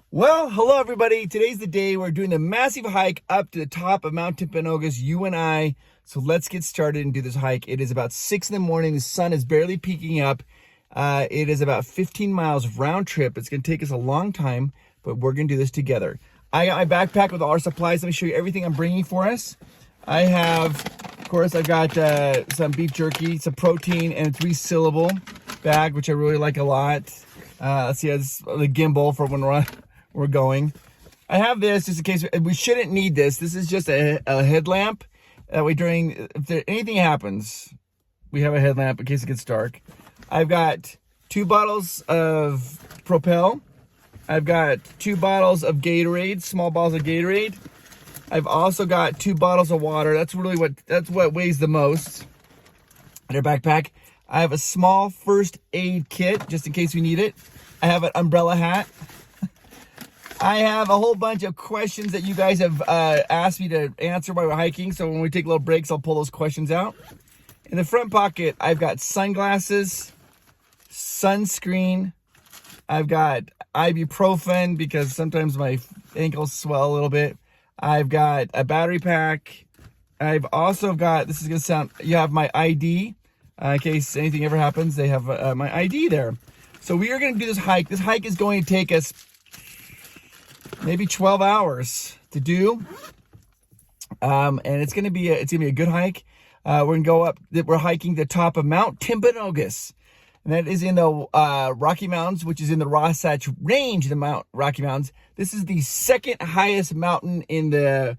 Well, hello everybody. Today's the day we're doing the massive hike up to the top of Mount Timpanogos, you and I. So let's get started and do this hike. It is about 6 in the morning. The sun is barely peeking up. It is about 15 miles round trip. It's going to take us a long time, but we're going to do this together. I got my backpack with all our supplies. Let me show you everything I'm bringing for us. I have, of course, I've got some beef jerky, some protein, and a 3-syllable bag, which I really like a lot. Let's see, it's the gimbal for when we're going. I have this just in case we shouldn't need this. This is just a headlamp that way if anything happens, we have a headlamp in case it gets dark. I've got 2 bottles of Propel. I've got 2 bottles of Gatorade, small bottles of Gatorade. I've also got 2 bottles of water. That's what weighs the most in our backpack. I have a small first aid kit just in case we need it. I have an umbrella hat. I have a whole bunch of questions that you guys have asked me to answer while we're hiking. So when we take little breaks, I'll pull those questions out. In the front pocket, I've got sunglasses, sunscreen. I've got ibuprofen because sometimes my ankles swell a little bit. I've got a battery pack. I've also got, this is going to sound, you have my ID. In case anything ever happens, they have my ID there. So we are going to do this hike. This hike is going to take us maybe 12 hours to do, and it's gonna be a good hike. We're gonna go up. We're hiking the top of Mount Timpanogos, and that is in the Rocky Mountains, which is in the Wasatch Range of the Mount Rocky Mountains. This is the second highest mountain in the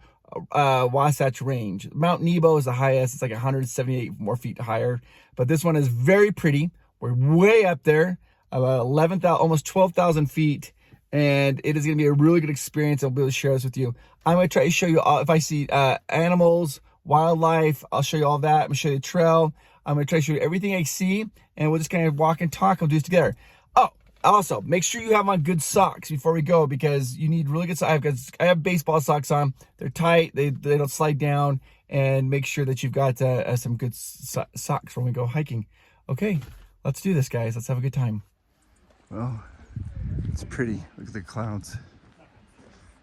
Wasatch Range. Mount Nebo is the highest. It's like 178 more feet higher, but this one is very pretty. We're way up there, about 11,000, almost 12,000 feet. And it is going to be a really good experience. I'll be able to share this with you. I'm going to try to show you all, if I see animals, wildlife, I'll show you all that. I'm going to show you the trail. I'm going to try to show you everything I see, and we'll just kind of walk and talk. We'll do this together. Oh, also, make sure you have on good socks before we go, because you need really good socks. I have baseball socks on. They're tight. They don't slide down. And make sure that you've got some good socks when we go hiking. Okay, let's do this, guys. Let's have a good time. Well, it's pretty. Look at the clouds.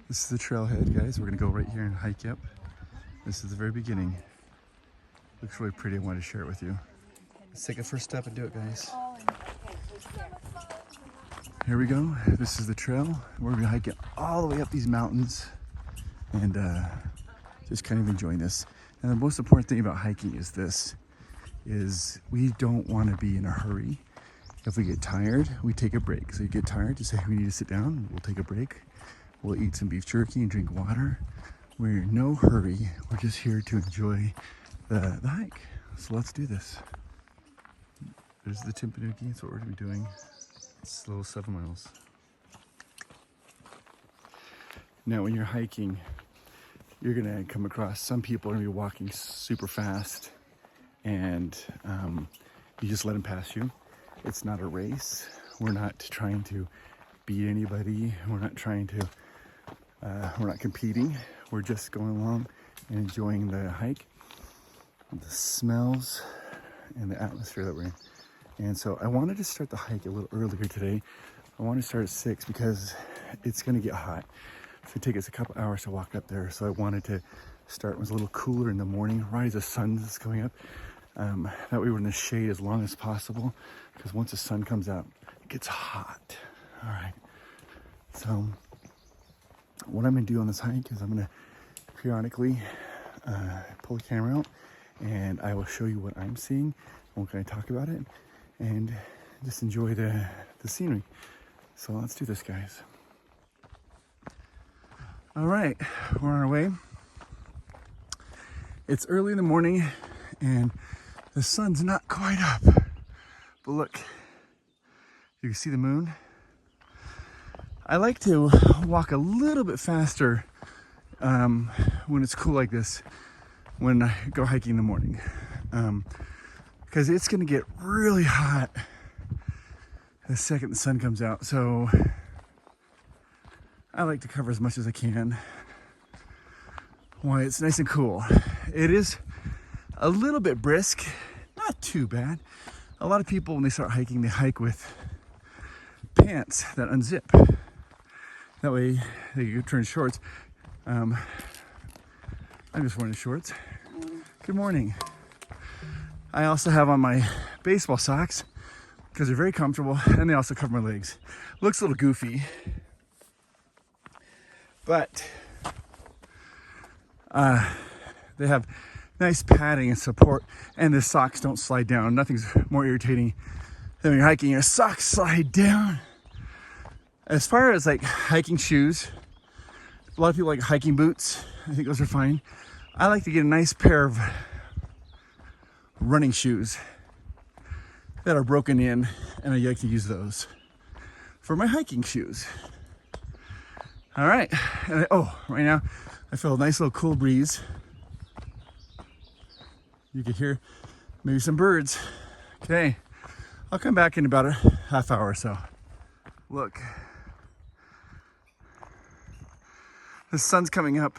This is the trailhead, guys. We're gonna go right here and hike up. This is the very beginning. Looks really pretty. I wanted to share it with you. Let's take a first step and do it, guys. Here we go. This is the trail. We're gonna hike it all the way up these mountains and just kind of enjoying this. And the most important thing about hiking is this, is we don't want to be in a hurry. If we get tired, we take a break. So you get tired, just say we need to sit down, we'll take a break. We'll eat some beef jerky and drink water. We're in no hurry. We're just here to enjoy the hike. So let's do this. There's the Timpanogos, that's what we're gonna be doing. It's a little 7 miles. Now when you're hiking, you're gonna come across some people are gonna be walking super fast, and you just let them pass you. It's not a race. We're not trying to beat anybody. We're not trying to, we're not competing. We're just going along and enjoying the hike, the smells, and the atmosphere that we're in. And so I wanted to start the hike a little earlier today. I wanted to start at 6 because it's gonna get hot. It's gonna take us a couple hours to walk up there. So I wanted to start when it was a little cooler in the morning, right as the sun is going up. That way we're in the shade as long as possible, because once the sun comes out, it gets hot. All right. So what I'm gonna do on this hike is I'm gonna periodically pull the camera out, and I will show you what I'm seeing, and can I talk about it, and just enjoy the scenery. So let's do this, guys. All right, we're on our way. It's early in the morning, and the sun's not quite up, but look, you can see the moon. I like to walk a little bit faster when it's cool like this, when I go hiking in the morning, because it's gonna get really hot the second the sun comes out. So I like to cover as much as I can while it's nice and cool. It is a little bit brisk, not too bad. A lot of people, when they start hiking, they hike with pants that unzip. That way they can turn shorts. I'm just wearing shorts. Good morning. I also have on my baseball socks because they're very comfortable and they also cover my legs. Looks a little goofy, but they have nice padding and support, and the socks don't slide down. Nothing's more irritating than when you're hiking, your socks slide down. As far as like hiking shoes, a lot of people like hiking boots. I think those are fine. I like to get a nice pair of running shoes that are broken in, and I like to use those for my hiking shoes. All right, and right now I feel a nice little cool breeze. You can hear maybe some birds. Okay, I'll come back in about a half hour or so. Look, the sun's coming up,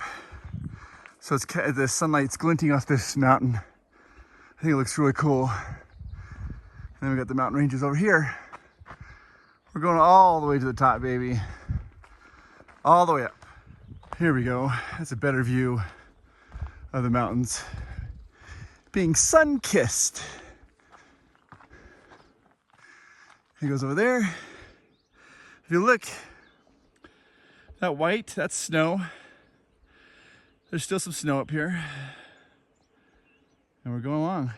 so the sunlight's glinting off this mountain. I think it looks really cool. And then we got the mountain ranges over here. We're going all the way to the top, baby. All the way up. Here we go. That's a better view of the mountains being sun-kissed. He goes over there. If you look, that white, that's snow. There's still some snow up here. And we're going along.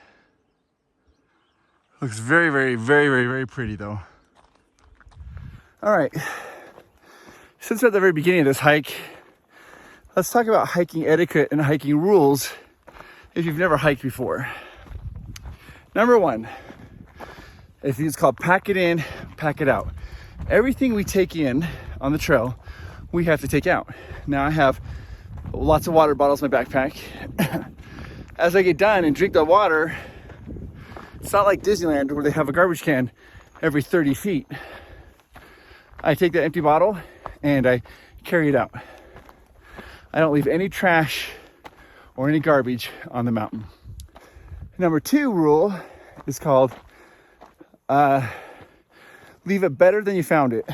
Looks very, very, very, very, very pretty though. All right. Since we're at the very beginning of this hike, let's talk about hiking etiquette and hiking rules if you've never hiked before. Number one, if it's called pack it in, pack it out. Everything we take in on the trail, we have to take out. Now I have lots of water bottles in my backpack. As I get done and drink the water, it's not like Disneyland where they have a garbage can every 30 feet. I take that empty bottle and I carry it out. I don't leave any trash or any garbage on the mountain. Number two rule is called leave it better than you found it.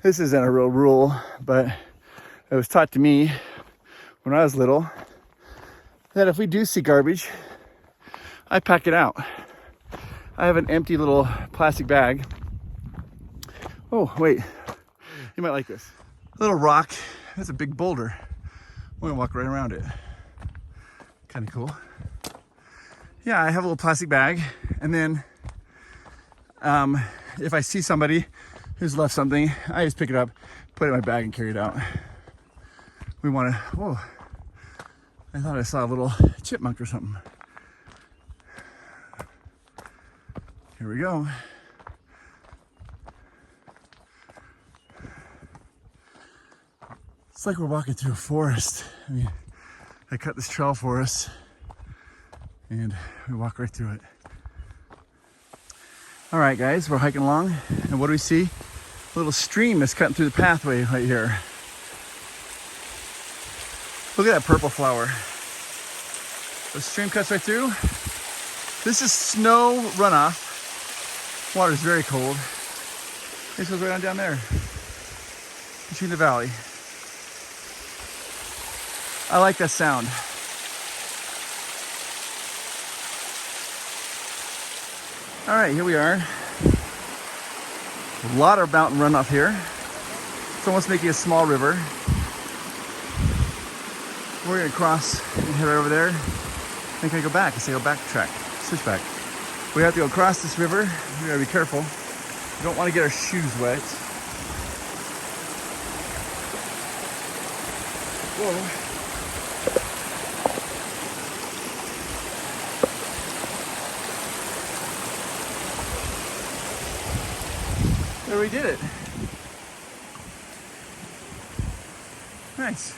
This isn't a real rule, but it was taught to me when I was little that if we do see garbage, I pack it out. I have an empty little plastic bag. Oh, wait. You might like this. A little rock. That's a big boulder. We're gonna walk right around it. Kind of cool. Yeah, I have a little plastic bag. And then if I see somebody who's left something, I just pick it up, put it in my bag and carry it out. We wanna, whoa. I thought I saw a little chipmunk or something. Here we go. It's like we're walking through a forest. I mean, I cut this trail for us and we walk right through it. All right, guys, we're hiking along and what do we see? A little stream is cutting through the pathway right here. Look at that purple flower. The stream cuts right through. This is snow runoff. Water is very cold. This goes right on down there, between the valley. I like that sound. All right, here we are. A lot of mountain runoff here. It's almost making a small river. We're gonna cross and head right over there. Then can I go back? I say go backtrack, switch back. We have to go across this river. We gotta be careful. We don't want to get our shoes wet. Whoa. There, we did it. Nice.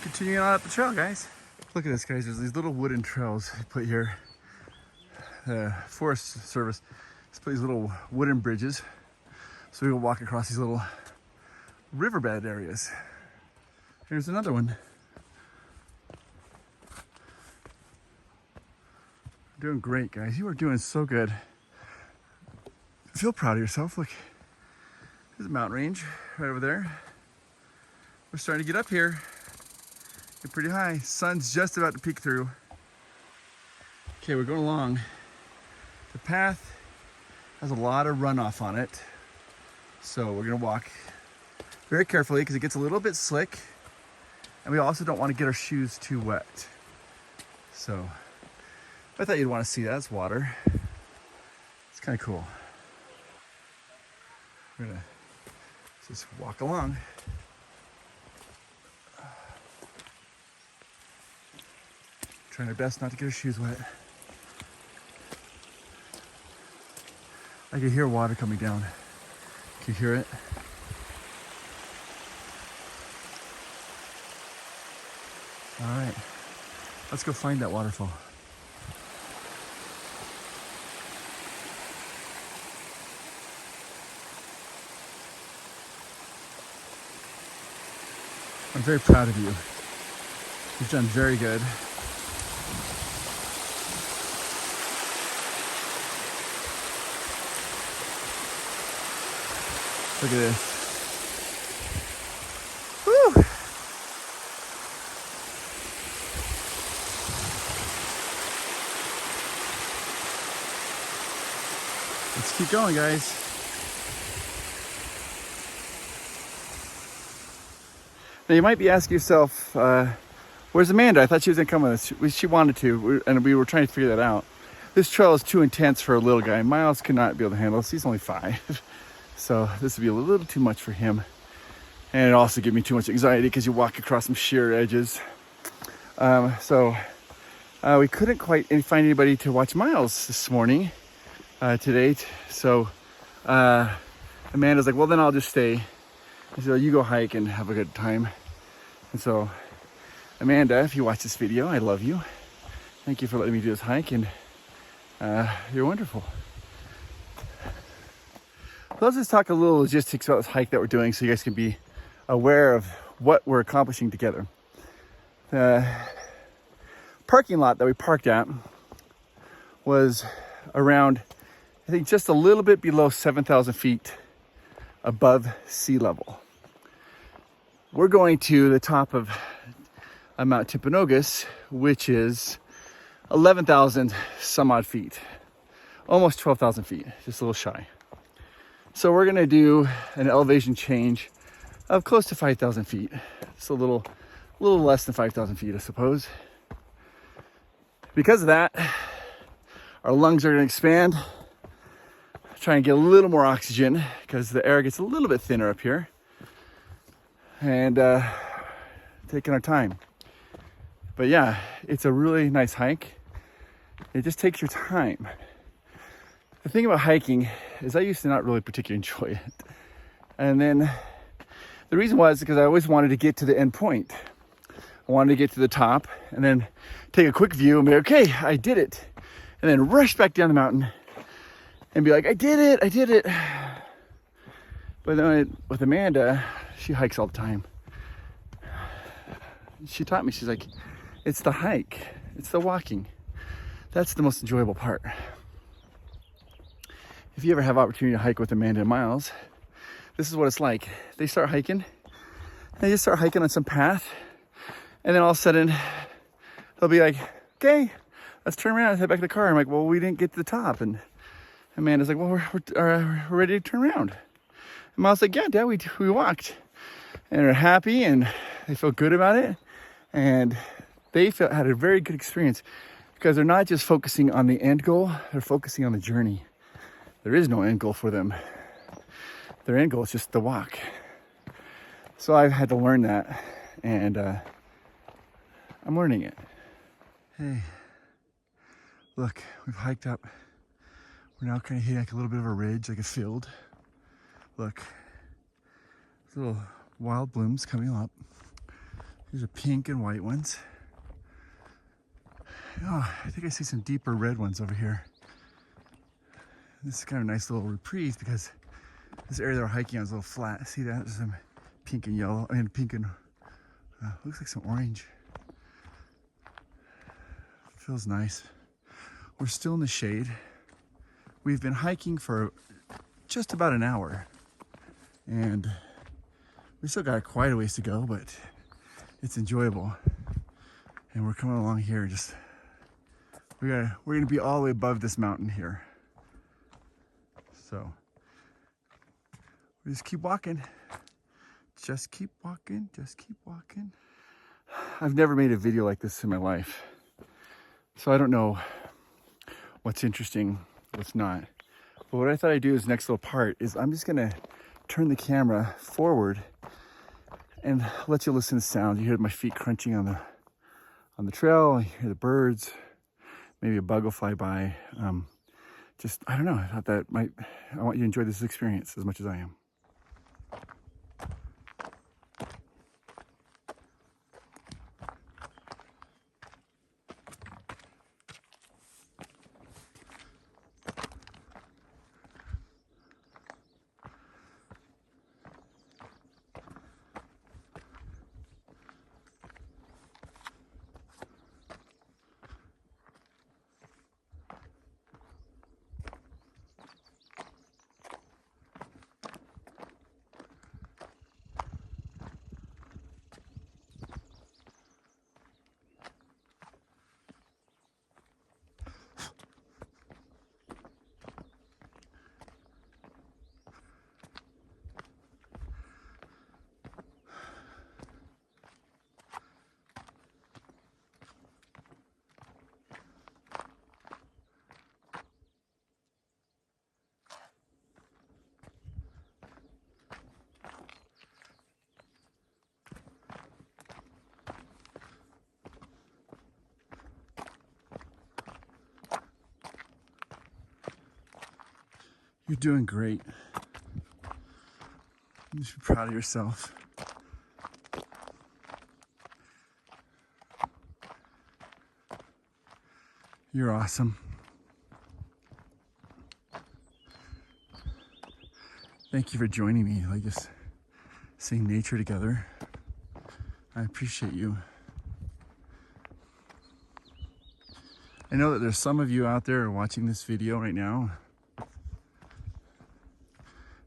Continuing on up the trail, guys. Look at this, guys. There's these little wooden trails they put here. The Forest Service has put these little wooden bridges so we will walk across these little riverbed areas. Here's another one. Doing great, guys. You are doing so good. Feel proud of yourself. Look, There's a mountain range right over there. We're starting to get up here. Get pretty high. Sun's just about to peek through. Okay, we're going along. The path has a lot of runoff on it. So we're gonna walk very carefully because it gets a little bit slick. And we also don't want to get our shoes too wet. So I thought you'd want to see that. It's water. It's kind of cool. We're gonna just walk along. Trying our best not to get our shoes wet. I can hear water coming down. Can you hear it? All right, let's go find that waterfall. I'm very proud of you. You've done very good. Look at this. Woo! Let's keep going, guys. Now you might be asking yourself, where's Amanda? I thought she was gonna come with us. She wanted to, and we were trying to figure that out. This trail is too intense for a little guy. Miles could not be able to handle this. He's only 5. So this would be a little too much for him. And it also gave me too much anxiety because you walk across some sheer edges. We couldn't quite find anybody to watch Miles this morning, to date. So Amanda's like, well, then I'll just stay. I said, you go hike and have a good time. And so, Amanda, if you watch this video, I love you. Thank you for letting me do this hike, and you're wonderful. Let's just talk a little logistics about this hike that we're doing so you guys can be aware of what we're accomplishing together. The parking lot that we parked at was around, I think, just a little bit below 7,000 feet above sea level. We're going to the top of Mount Timpanogos, which is 11,000 some odd feet, almost 12,000 feet, just a little shy. So we're gonna do an elevation change of close to 5,000 feet. It's a little less than 5,000 feet, I suppose. Because of that, our lungs are gonna expand, try and get a little more oxygen because the air gets a little bit thinner up here. And taking our time. But yeah, it's a really nice hike. It just takes your time. The thing about hiking is I used to not really particularly enjoy it. And then the reason was because I always wanted to get to the end point. I wanted to get to the top and then take a quick view and be like, okay, I did it. And then rush back down the mountain and be like, I did it. But then with Amanda, she hikes all the time. She taught me, she's like, it's the hike, it's the walking. That's the most enjoyable part. If you ever have opportunity to hike with Amanda and Miles, this is what it's like. They start hiking, and they just start hiking on some path, and then all of a sudden, they'll be like, okay, let's turn around and head back to the car. I'm like, well, we didn't get to the top. And Amanda's like, well, we're ready to turn around. And Miles like, yeah, Dad, we walked. And they're happy, and they feel good about it. And they had a very good experience because they're not just focusing on the end goal, they're focusing on the journey. There is no end goal for them. Their end goal is just the walk. So I've had to learn that, and I'm learning it. Hey, look, we've hiked up. We're now kind of hitting like a little bit of a ridge, like a field. Look, little wild blooms coming up. These are pink and white ones. Oh, I think I see some deeper red ones over here. This is kind of a nice little reprieve because this area that we're hiking on is a little flat. See that? There's some pink and yellow, pink and looks like some orange. Feels nice. We're still in the shade. We've been hiking for just about an hour. And we still got quite a ways to go, but it's enjoyable. And we're coming along here. We're gonna be all the way above this mountain here. So we just keep walking. Just keep walking. Just keep walking. I've never made a video like this in my life, so I don't know what's interesting, what's not. But what I thought I'd do is next little part is I'm just gonna turn the camera forward and let you listen to sound. You hear my feet crunching on the trail. You hear the birds. Maybe a bug will fly by. I don't know. I thought I want you to enjoy this experience as much as I am. You're doing great. You should be proud of yourself. You're awesome. Thank you for joining me, like just seeing nature together. I appreciate you. I know that there's some of you out there watching this video right now.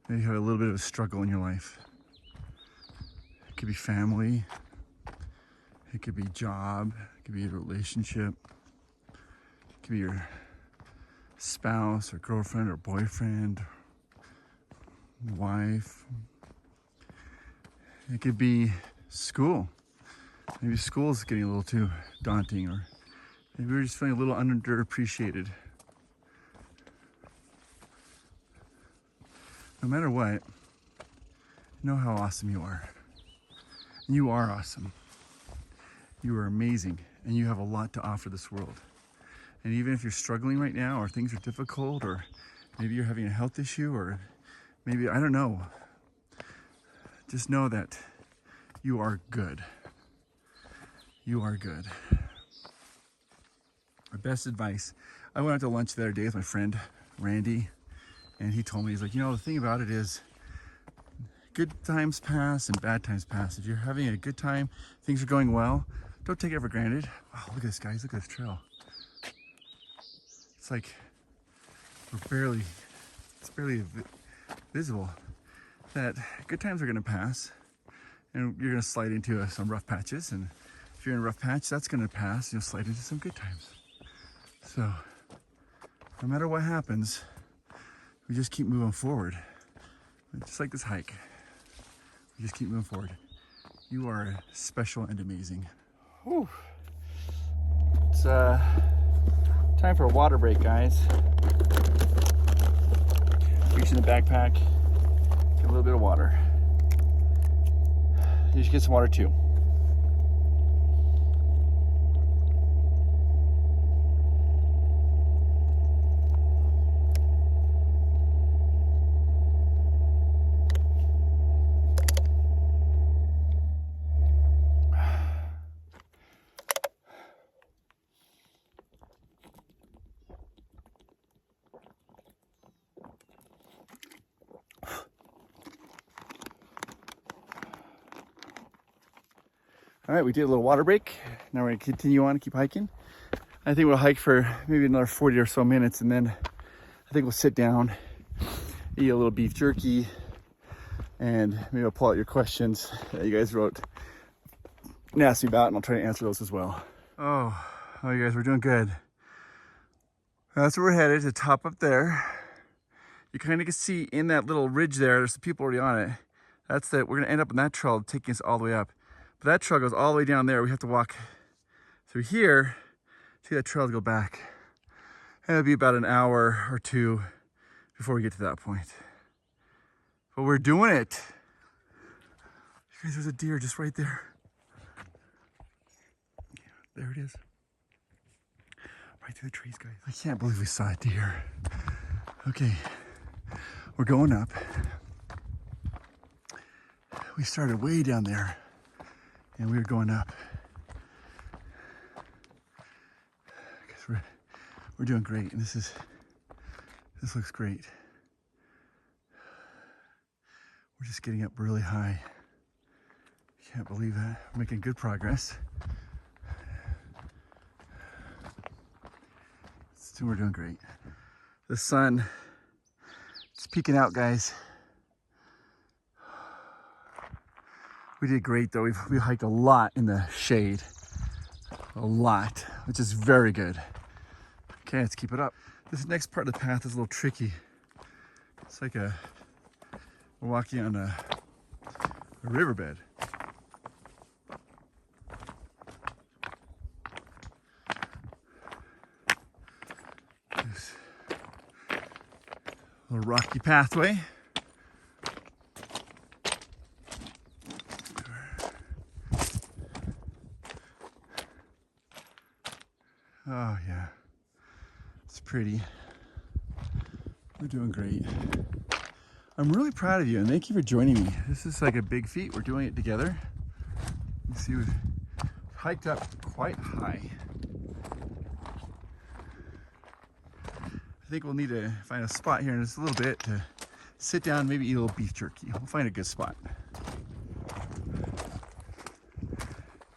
Maybe you have a little bit of a struggle in your life. It could be family. It could be job. It could be a relationship. It could be your spouse or girlfriend or boyfriend, wife. It could be school. Maybe school is getting a little too daunting, or maybe we're just feeling a little underappreciated. No matter what, know how awesome you are. And you are awesome. You are amazing, and you have a lot to offer this world. And even if you're struggling right now, or things are difficult, or maybe you're having a health issue, or maybe, I don't know, just know that you are good. You are good. My best advice, I went out to lunch the other day with my friend, Randy, and he told me, he's like, you know, the thing about it is good times pass and bad times pass. If you're having a good time, things are going well, don't take it for granted. Wow, look at this, guys. Look at this trail. It's like it's barely visible. That good times are going to pass, and you're going to slide into some rough patches. And if you're in a rough patch, that's going to pass. You'll slide into some good times. So no matter what happens, we just keep moving forward. Just like this hike. We just keep moving forward. You are special and amazing. Whew. It's time for a water break, guys. Reach in the backpack, get a little bit of water. You should get some water too. All right, we did a little water break. Now we're gonna continue on and keep hiking. I think we'll hike for maybe another 40 or so minutes, and then I think we'll sit down, eat a little beef jerky, and maybe I'll pull out your questions that you guys wrote and asked me about, and I'll try to answer those as well. Oh, you guys, we're doing good. That's where we're headed, the top up there. You kind of can see in that little ridge there's some people already on it. We're gonna end up on that trail taking us all the way up. But that trail goes all the way down there. We have to walk through here, see that trail to go back. And it'll be about an hour or two before we get to that point. But we're doing it. You guys, there's a deer just right there. There it is. Right through the trees, guys. I can't believe we saw a deer. Okay, we're going up. We started way down there and we were going up. Because we're doing great, and this looks great. We're just getting up really high. Can't believe that. We're making good progress. So we're doing great. The sun is peeking out, guys. We did great though. We hiked a lot in the shade. A lot, which is very good. Okay, let's keep it up. This next part of the path is a little tricky. It's like we're walking on a riverbed. This little rocky pathway. Oh yeah, it's pretty. We're doing great. I'm really proud of you, and thank you for joining me. This is like a big feat. We're doing it together. You see, we've hiked up quite high. I think we'll need to find a spot here in just a little bit to sit down, maybe eat a little beef jerky. We'll find a good spot.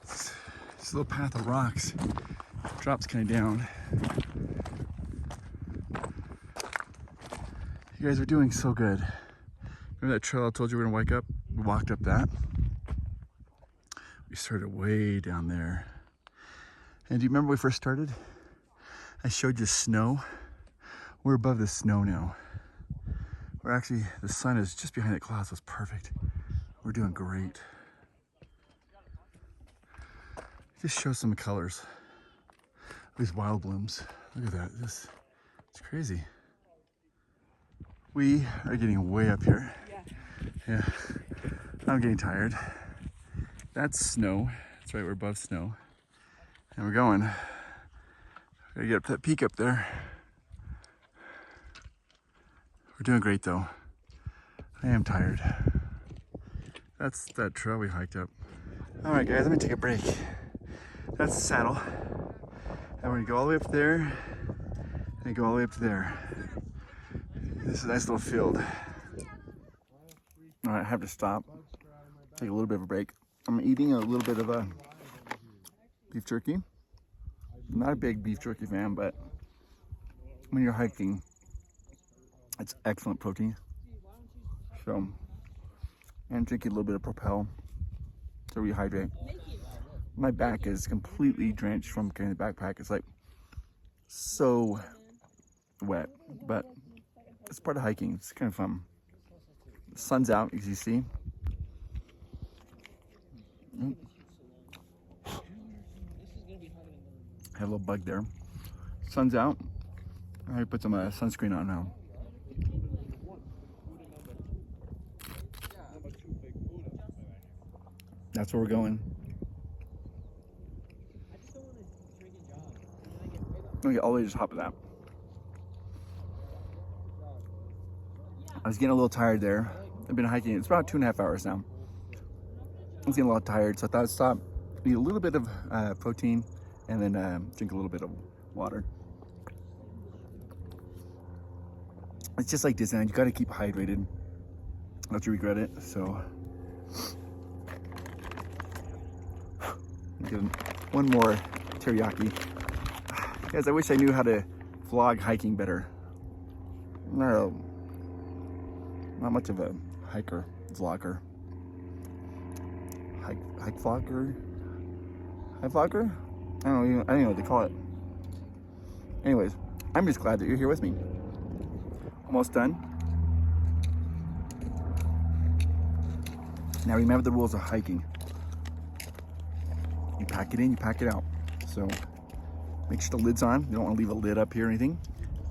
This little path of rocks drops kind of down. You guys are doing so good. Remember that trail I told you we're gonna wake up? We walked up that. We started way down there. And do you remember when we first started? I showed you snow. We're above the snow now. We're actually, the sun is just behind the clouds, so it's perfect. We're doing great. Just show some colors. These wild blooms. Look at that. It's crazy. We are getting way up here. Yeah. I'm getting tired. That's snow. That's right, we're above snow. And we're going. Gotta get up to that peak up there. We're doing great though. I am tired. That's that trail we hiked up. All right, guys, let me take a break. That's the saddle. And we're gonna go all the way up there and go all the way up to there. This is a nice little field. All right, I have to stop, take a little bit of a break. I'm eating a little bit of beef jerky. I'm not a big beef jerky fan, but when you're hiking, it's excellent protein. So, and drinking a little bit of Propel to rehydrate. My back is completely drenched from carrying the backpack. It's like so wet, but it's part of hiking. It's kind of fun. The sun's out, as you see. Had a little bug there. Sun's out. I put some sunscreen on now. That's where we're going. Okay, all the way to the top of that. I was getting a little tired there. I've been hiking, it's about 2.5 hours now. I was getting a little tired, so I thought I'd stop, eat a little bit of protein, and then drink a little bit of water. It's just like Disneyland, you gotta keep hydrated, not to regret it, so. Give one more teriyaki. Guys, I wish I knew how to vlog hiking better. No, not much of a hiker, vlogger, hike vlogger, hike vlogger. I don't know what they call it. Anyways, I'm just glad that you're here with me. Almost done. Now remember the rules of hiking. You pack it in, you pack it out. So make sure the lid's on. You don't want to leave a lid up here or anything.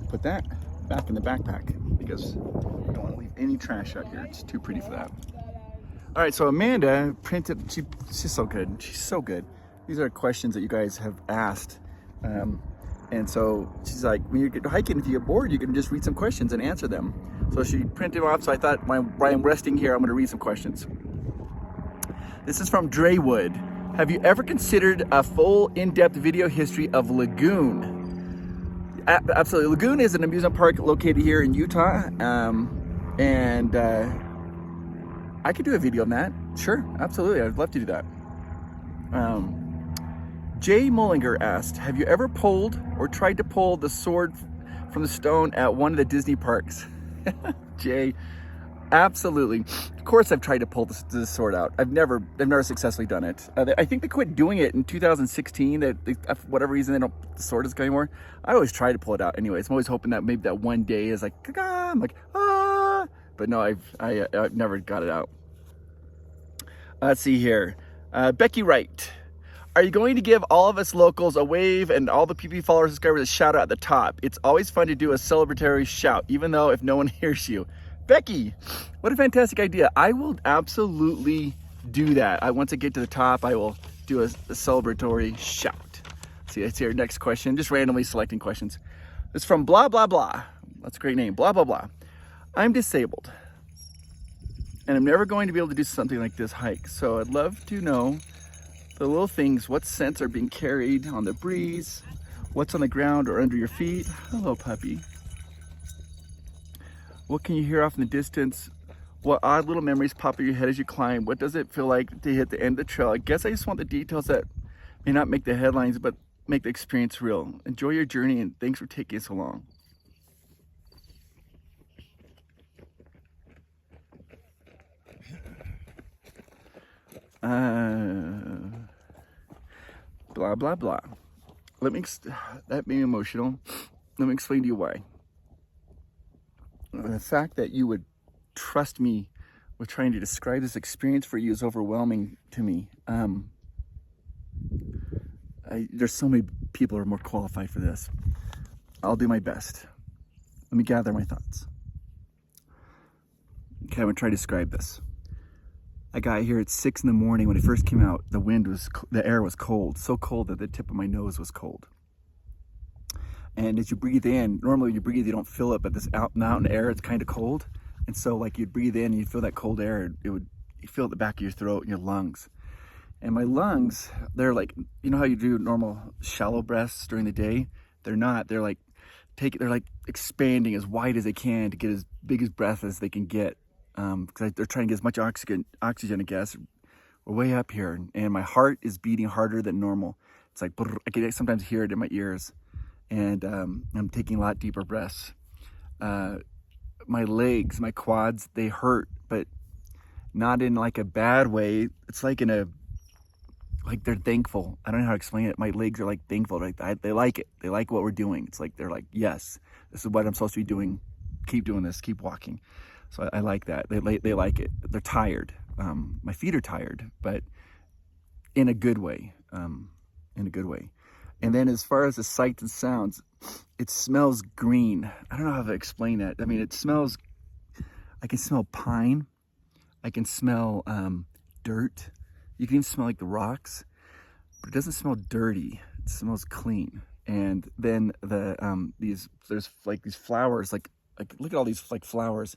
Put that back in the backpack because you don't want to leave any trash out here. It's too pretty for that. All right, so Amanda printed, she's so good. She's so good. These are questions that you guys have asked. And so she's like, when you're hiking, if you get bored, you can just read some questions and answer them. So she printed them off, so I thought while I'm resting here, I'm gonna read some questions. This is from Drewood. Have you ever considered a full in-depth video history of Lagoon? Absolutely. Lagoon is an amusement park located here in Utah. I could do a video on that. Sure, absolutely, I'd love to do that. Jay Mullinger asked, have you ever pulled or tried to pull the sword from the stone at one of the Disney parks? Jay, absolutely. Of course I've tried to pull the sword out. I've never successfully done it. I think they quit doing it in 2016, that for whatever reason, the sword is going anymore. I always try to pull it out anyways. I'm always hoping that maybe that one day is like, I'm like, ah, but no, I've never got it out. Let's see here. Becky Wright. Are you going to give all of us locals a wave and all the PP followers subscribers a shout out at the top? It's always fun to do a celebratory shout, even though if no one hears you. Becky, what a fantastic idea. I will absolutely do that. Once I get to the top, I will do a celebratory shout. See, let's see our next question. Just randomly selecting questions. It's from blah, blah, blah. That's a great name, blah, blah, blah. I'm disabled and I'm never going to be able to do something like this hike. So I'd love to know the little things, what scents are being carried on the breeze, what's on the ground or under your feet. Hello, puppy. What can you hear off in the distance? What odd little memories pop in your head as you climb? What does it feel like to hit the end of the trail? I guess I just want the details that may not make the headlines, but make the experience real. Enjoy your journey and thanks for taking so long. Blah, blah, blah. That made me emotional. Let me explain to you why. The fact that you would trust me with trying to describe this experience for you is overwhelming to me. There's so many people who are more qualified for this. I'll do my best. Let me gather my thoughts. Okay, I'm gonna try to describe this. I got here at 6 in the morning. When it first came out, the air was cold, so cold that the tip of my nose was cold. And as you breathe in, normally when you breathe, you don't feel it, but this mountain air, it's kind of cold. And so like you'd breathe in and you'd feel that cold air, you feel it at the back of your throat and your lungs. And my lungs, they're like, you know how you do normal shallow breaths during the day? They're not, they're like expanding as wide as they can to get as big as breath as they can get. Because they're trying to get as much oxygen, I guess. We're way up here, and my heart is beating harder than normal. It's like, I can sometimes hear it in my ears, and I'm taking a lot deeper breaths. My legs, my quads, they hurt, but not in like a bad way. It's like like they're thankful. I don't know how to explain it. My legs are like thankful. They like it. They like what we're doing. It's like, they're like, yes, this is what I'm supposed to be doing. Keep doing this, keep walking. So I like that. They like it. They're tired. My feet are tired, but in a good way. In a good way. And then as far as the sights and sounds, it smells green. I don't know how to explain that. I mean, it smells, I can smell pine. I can smell dirt. You can even smell like the rocks, but it doesn't smell dirty. It smells clean. And then there's like these flowers, like look at all these like flowers.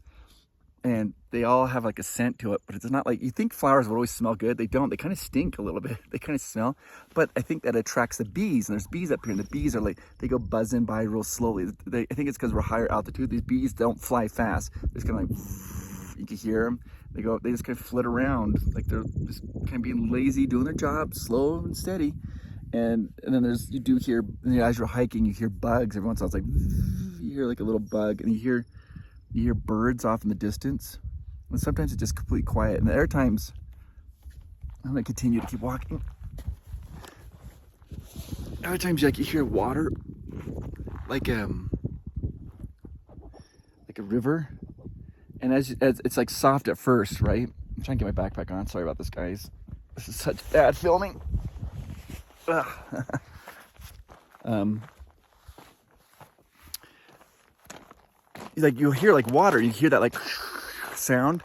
And they all have like a scent to it, but it's not like, you think flowers would always smell good. They don't. They kind of stink a little bit. They kind of smell, but I think that attracts the bees, and there's bees up here, and the bees are like, they go buzzing by real slowly. I think it's because we're higher altitude. These bees don't fly fast. They're just kind of like, you can hear them. They just kind of flit around. Like they're just kind of being lazy, doing their job, slow and steady. And then you do hear, as you're hiking, you hear bugs. Every once in a while, it's like, you hear like a little bug, and you hear birds off in the distance. And sometimes it's just completely quiet. And there are times I'm gonna continue to keep walking. Other times like you hear water, like a river, and as it's like soft at first, right? I'm trying to get my backpack on. Sorry about this, guys. This is such bad filming. Like you'll hear like water, you hear that like sound,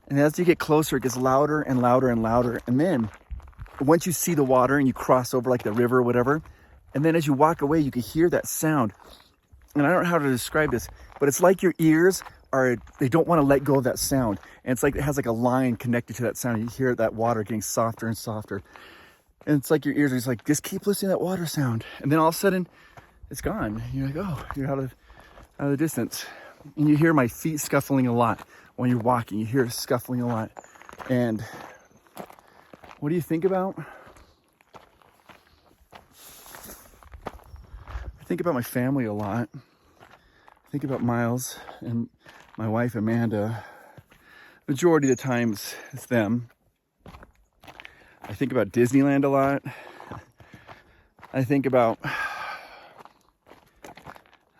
and as you get closer, it gets louder and louder and louder. And then once you see the water and you cross over like the river or whatever, and then as you walk away, you can hear that sound. And I don't know how to describe this, but it's like your ears they don't want to let go of that sound. And it's like it has like a line connected to that sound. You hear that water getting softer and softer. And it's like your ears are just like, just keep listening to that water sound. And then all of a sudden, it's gone. You're like, oh, you're out of the distance. And you hear my feet scuffling a lot when you're walking. You hear it scuffling a lot. And what do you think about? I think about my family a lot. I think about Miles and my wife, Amanda. Majority of the times, it's them. I think about Disneyland a lot. I think about,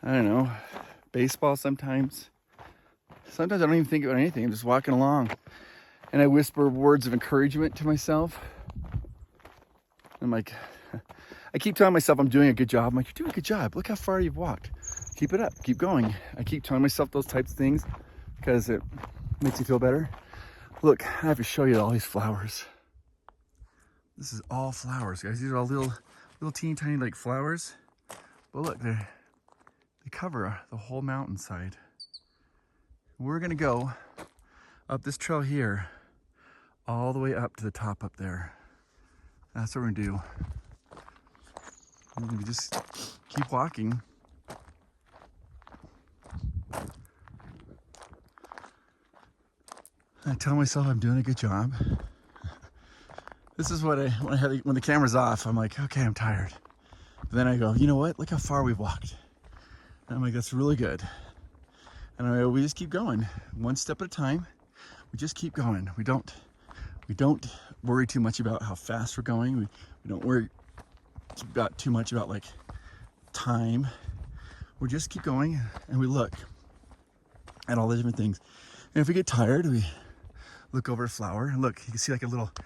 I don't know, baseball sometimes. Sometimes I don't even think about anything. I'm just walking along and I whisper words of encouragement to myself. I'm like, I keep telling myself I'm doing a good job. I'm like, you're doing a good job. Look how far you've walked. Keep it up. Keep going. I keep telling myself those types of things because it makes you feel better. Look, I have to show you all these flowers. This is all flowers, guys. These are all little teeny tiny like flowers. But look, they cover the whole mountainside. We're gonna go up this trail here, all the way up to the top up there. That's what we're gonna do. We're gonna just keep walking. I tell myself I'm doing a good job. This is what when the camera's off, I'm like, okay, I'm tired. But then I go, you know what? Look how far we've walked. And I'm like, that's really good. And we just keep going, one step at a time. We just keep going. We don't worry too much about how fast we're going. We don't worry too much about like time. We just keep going and we look at all the different things. And if we get tired, we look over a flower and look, you can see like look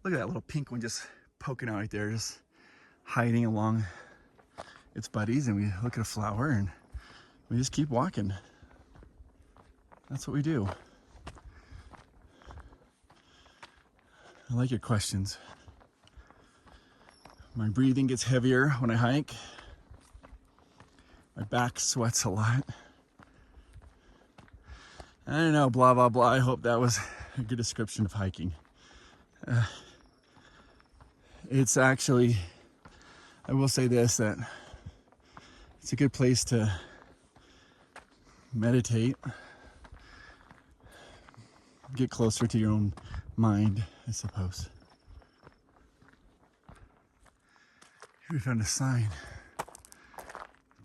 at that little pink one just poking out right there, just hiding along its buddies. And we look at a flower and we just keep walking. That's what we do. I like your questions. My breathing gets heavier when I hike. My back sweats a lot. I don't know, blah, blah, blah. I hope that was a good description of hiking. It's actually, I will say this, that it's a good place to meditate, get closer to your own mind, I suppose. Here we found a sign.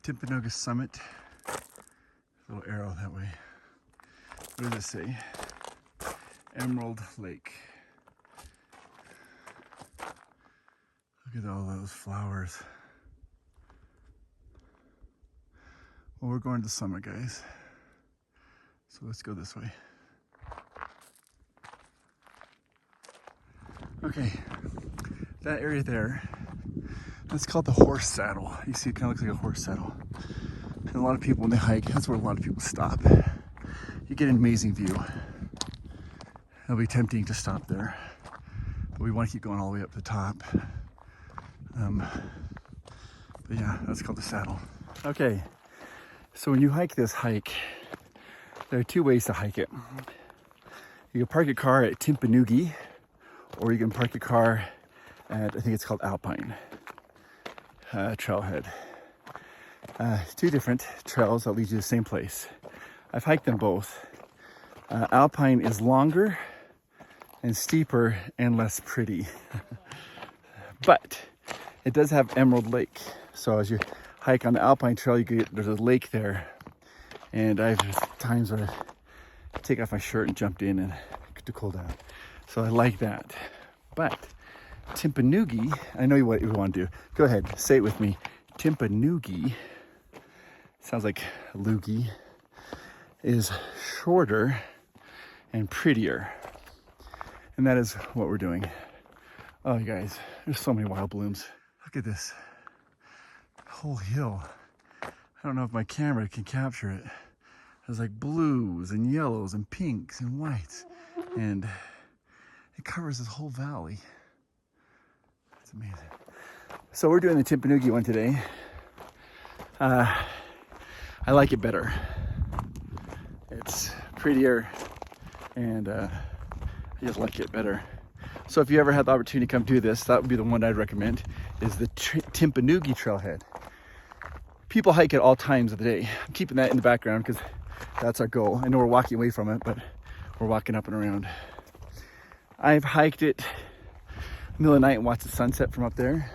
Timpanogos Summit. A little arrow that way. What does it say? Emerald Lake. Look at all those flowers. Well, we're going to the summit, guys. So let's go this way. Okay, that area there, that's called the horse saddle. You see, it kind of looks like a horse saddle. And a lot of people, when they hike, that's where a lot of people stop. You get an amazing view. It'll be tempting to stop there, but we want to keep going all the way up to the top. But yeah, that's called the saddle. Okay, so when you hike this hike, there are two ways to hike it. You can park your car at Timpanogos, or you can park your car at, I think it's called Alpine Trailhead. Two different trails that lead you to the same place. I've hiked them both. Alpine is longer and steeper and less pretty. But it does have Emerald Lake. So as you hike on the Alpine Trail, there's a lake there. And I've times where take off my shirt and jumped in and to cool down. So I like that. But Timpanogos, I know what you want to do. Go ahead, say it with me. Timpanogos, sounds like loogie, is shorter and prettier. And that is what we're doing. Oh, you guys, there's so many wild blooms. Look at this whole hill. I don't know if my camera can capture it. There's like blues and yellows and pinks and whites. And it covers this whole valley. It's amazing. So we're doing the Timpanogos one today. I like it better. It's prettier and I just like it better. So if you ever had the opportunity to come do this, that would be the one I'd recommend, is the Timpanogos trailhead. People hike at all times of the day. I'm keeping that in the background because that's our goal. I know we're walking away from it, but we're walking up and around. I've hiked it in the middle of the night and watched the sunset from up there.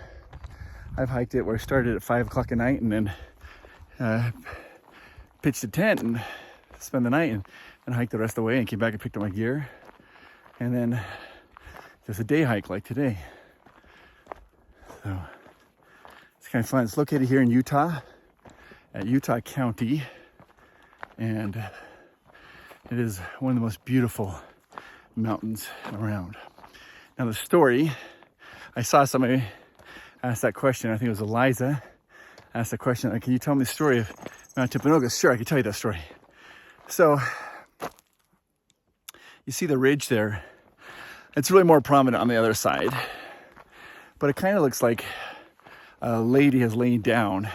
I've hiked it where I started at 5 o'clock at night and then pitched a tent and spent the night and hiked the rest of the way and came back and picked up my gear. And then there's a day hike like today. So it's kind of fun. It's located here in Utah, at Utah County. And it is one of the most beautiful mountains around. Now the story, I saw somebody ask that question. I think it was Eliza asked the question, can you tell me the story of Mount Timpanogos? Sure, I can tell you that story. So you see the ridge there. It's really more prominent on the other side, but it kind of looks like a lady has lain down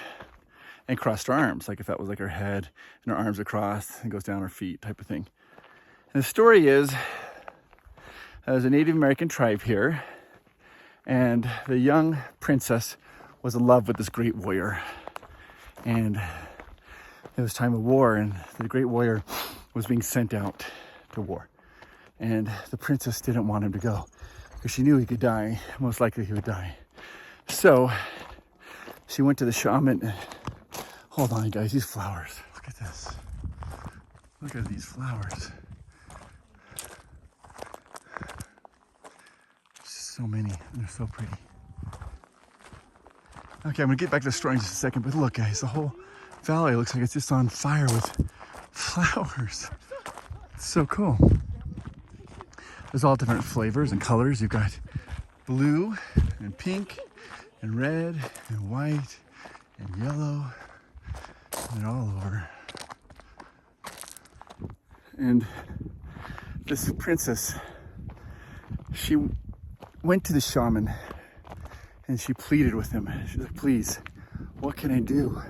and crossed her arms, like if that was like her head and her arms across and goes down her feet type of thing. And the story is, there's a Native American tribe here, and the young princess was in love with this great warrior. And it was time of war, and the great warrior was being sent out to war. And the princess didn't want him to go because she knew he could die. Most likely he would die. So she went to the shaman. Hold on, guys, these flowers. Look at this. Look at these flowers. So many. They're so pretty. Okay, I'm gonna get back to the story in just a second, but look, guys, the whole valley looks like it's just on fire with flowers. It's so cool. There's all different flavors and colors. You've got blue and pink and red and white and yellow, and they're all over. And this princess, she went to the shaman and she pleaded with him. She's like, please, what can I do?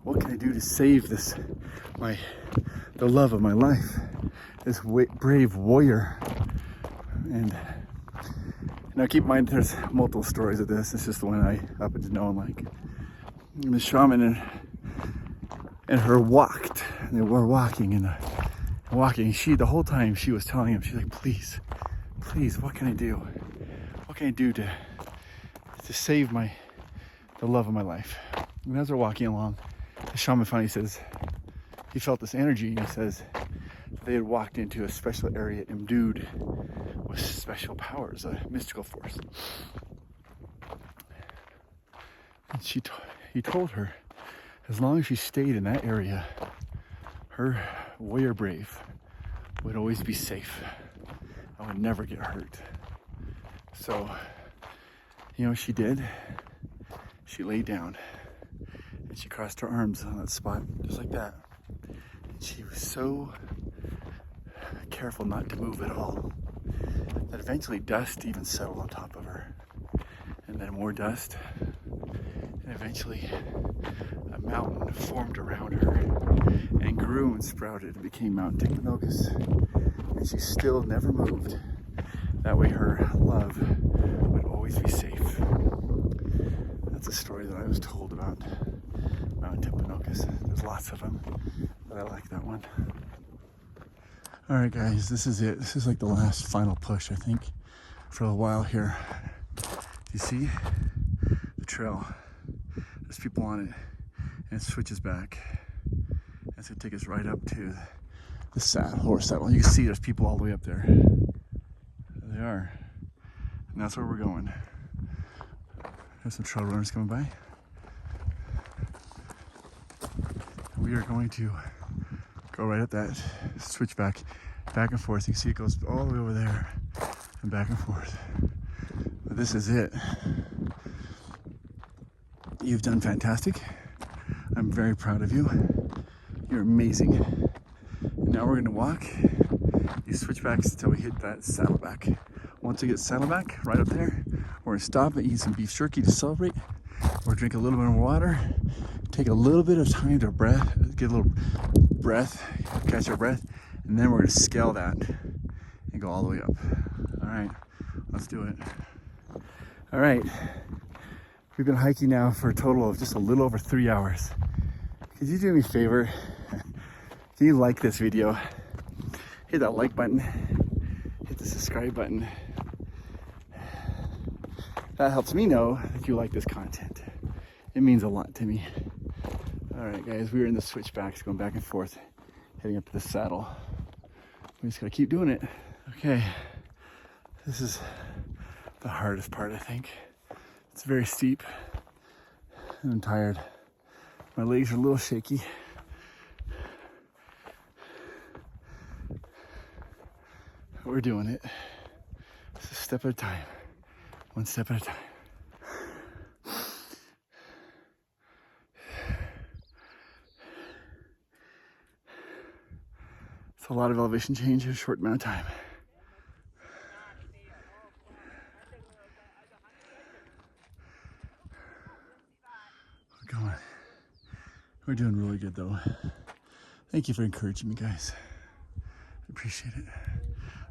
What can I do to save this, the love of my life, this brave warrior? And now keep in mind, there's multiple stories of this. It's just the one I happen to know and like. And the shaman and her walked. And they were walking and walking. She, the whole time she was telling him, she's like, please, please, what can I do? What can I do to save the love of my life? And as they're walking along, the shaman finally says, he felt this energy, and he says they had walked into a special area imbued with special powers, a mystical force. And he told her, as long as she stayed in that area, her warrior brave would always be safe. I would never get hurt. So, you know what she did? She laid down and she crossed her arms on that spot, just like that. And she was so careful not to move at all that eventually dust even settled on top of her. And then more dust. And eventually a mountain formed around her and grew and sprouted and became Mount Timpanogos. And she still never moved. That way her love would always be safe. That's a story that I was told about Mount Timpanogos. There's lots of them, but I like that one. All right, guys, this is it. This is like the last final push, I think, for a while here. Do you see the trail? There's people on it, and it switches back. It's gonna take us right up to horse saddle. You can see there's people all the way up there. There they are. And that's where we're going. There's some trail runners coming by. We are going to go right up that switchback, back and forth. You can see it goes all the way over there and back and forth. But this is it. You've done fantastic. I'm very proud of you. You're amazing. And now we're gonna walk these switchbacks until we hit that saddleback. Once we get saddleback right up there, we're gonna stop and eat some beef jerky to celebrate, or drink a little bit more water, take a little bit of time to get a little breath, catch our breath, and then we're gonna scale that and go all the way up. All right, let's do it. All right, we've been hiking now for a total of just a little over 3 hours. Could you do me a favor? Can you like this video? Hit that like button, hit the subscribe button. That helps me know that you like this content. It means a lot to me. All right, guys, we are in the switchbacks going back and forth, heading up to the saddle. We just gotta keep doing it. Okay, this is the hardest part, I think. It's very steep, and I'm tired. My legs are a little shaky. We're doing it. It's a step at a time, one step at a time. It's a lot of elevation change in a short amount of time. We're going. We're doing really good though. Thank you for encouraging me, guys. I appreciate it.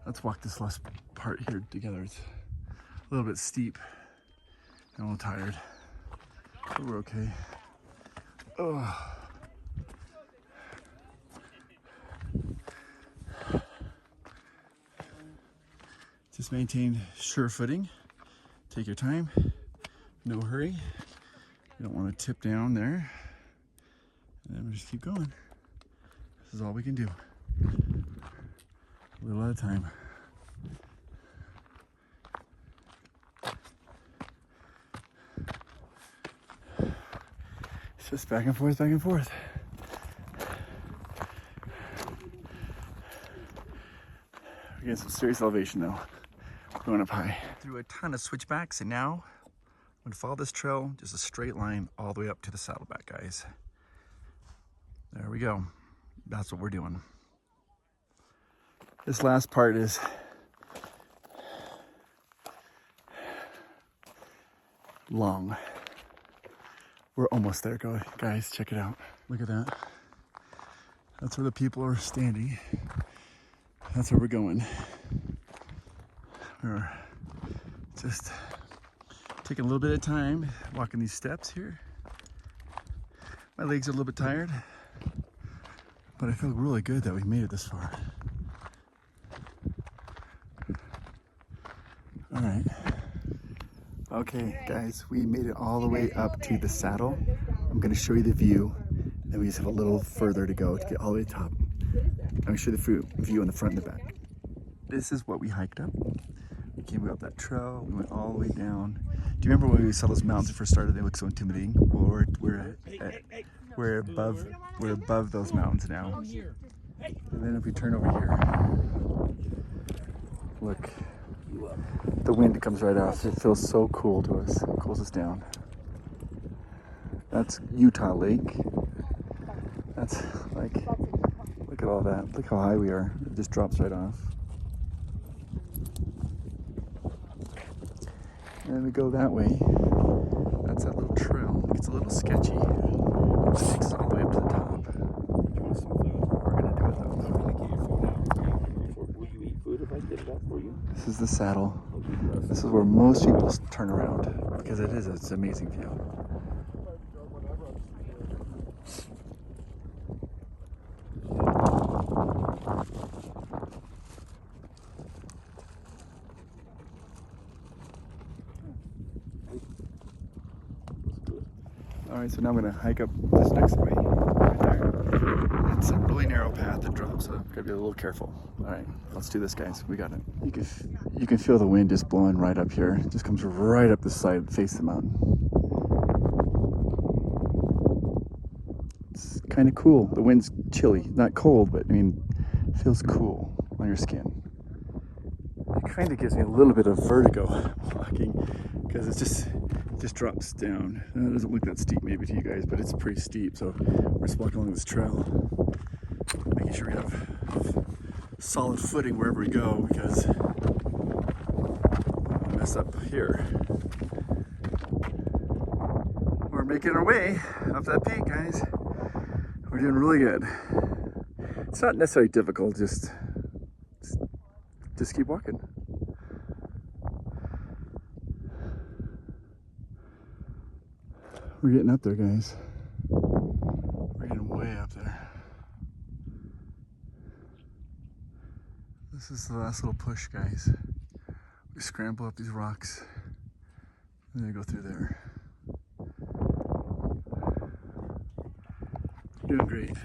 Let's walk this last part here together. It's a little bit steep and a little tired, but we're okay. Oh. Just maintain sure footing. Take your time, no hurry. You don't want to tip down there. And then we just keep going. This is all we can do. A little at a time. It's just back and forth, back and forth. We're getting some serious elevation though. We're going up high. Through a ton of switchbacks, and now I'm gonna follow this trail, just a straight line all the way up to the saddleback, guys. There we go. That's what we're doing. This last part is long. We're almost there, guys. Check it out. Look at that. That's where the people are standing. That's where we're going. We're just taking a little bit of time walking these steps here. My legs are a little bit tired, but I feel really good that we made it this far. All right. Okay, guys, we made it all the way up to the saddle. I'm gonna show you the view, and we just have a little further to go to get all the way to the top. I'm gonna show you the view on the front and the back. This is what we hiked up. We came up that trail, we went all the way down. Do you remember when we saw those mountains first started? They looked so intimidating. Well, we're above those mountains now. And then if we turn over here, look, the wind comes right off. It feels so cool to us. It cools us down. That's Utah Lake. That's like, look at all that. Look how high we are. It just drops right off. And then we go that way. That's that little trail. It's a little sketchy. It takes us all the way up to the top. We're gonna do it though. Will you eat food if I get it up for you? This is the saddle. This is where most people turn around because it's an amazing view. All right, so now I'm gonna hike up this next way. Right there. It's a really narrow path that drops, so gotta be a little careful. All right, let's do this, guys. We got it. You can feel the wind just blowing right up here. It just comes right up the side, face of the mountain. It's kind of cool. The wind's chilly, not cold, but I mean, it feels cool on your skin. It kind of gives me a little bit of vertigo walking because it just drops down. It doesn't look that steep maybe to you guys, but it's pretty steep. So we're just walking along this trail, making sure we have solid footing wherever we go, because we'll mess up here. We're making our way up that peak, guys. We're doing really good. It's not necessarily difficult, just keep walking. We're getting up there, guys. We're getting way up there. This is the last little push, guys. We scramble up these rocks and then go through there. We're doing great.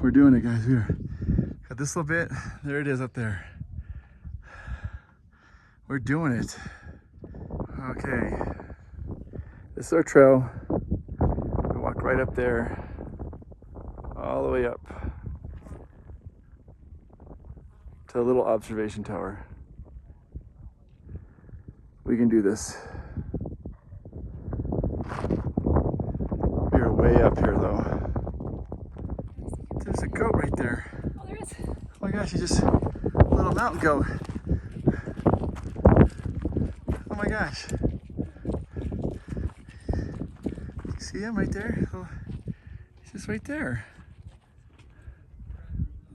We're doing it, guys. We're got this little bit. There it is up there. We're doing it. Okay. This is our trail. We walk right up there, all the way up to a little observation tower. We can do this. We are way up here, though. There's a goat right there. Oh, there is. Oh my gosh, you just a little mountain goat. Oh my gosh. You see him right there? Oh, he's just right there.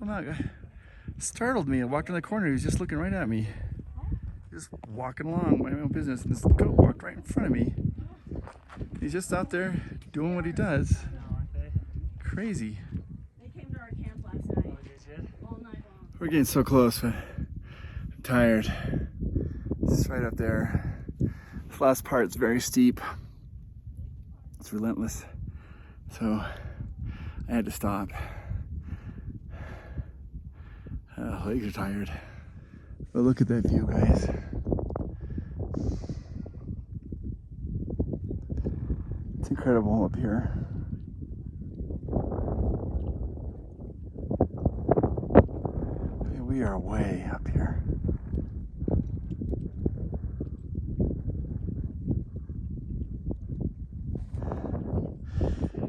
Oh no, startled me. I walked in the corner, he was just looking right at me. Just walking along my own business, and this goat walked right in front of me. He's just out there doing what he does. Crazy. We're getting so close, but I'm tired. It's right up there. This last part's very steep. It's relentless. So I had to stop. Legs are tired. But look at that view, guys. It's incredible up here. We are way up here.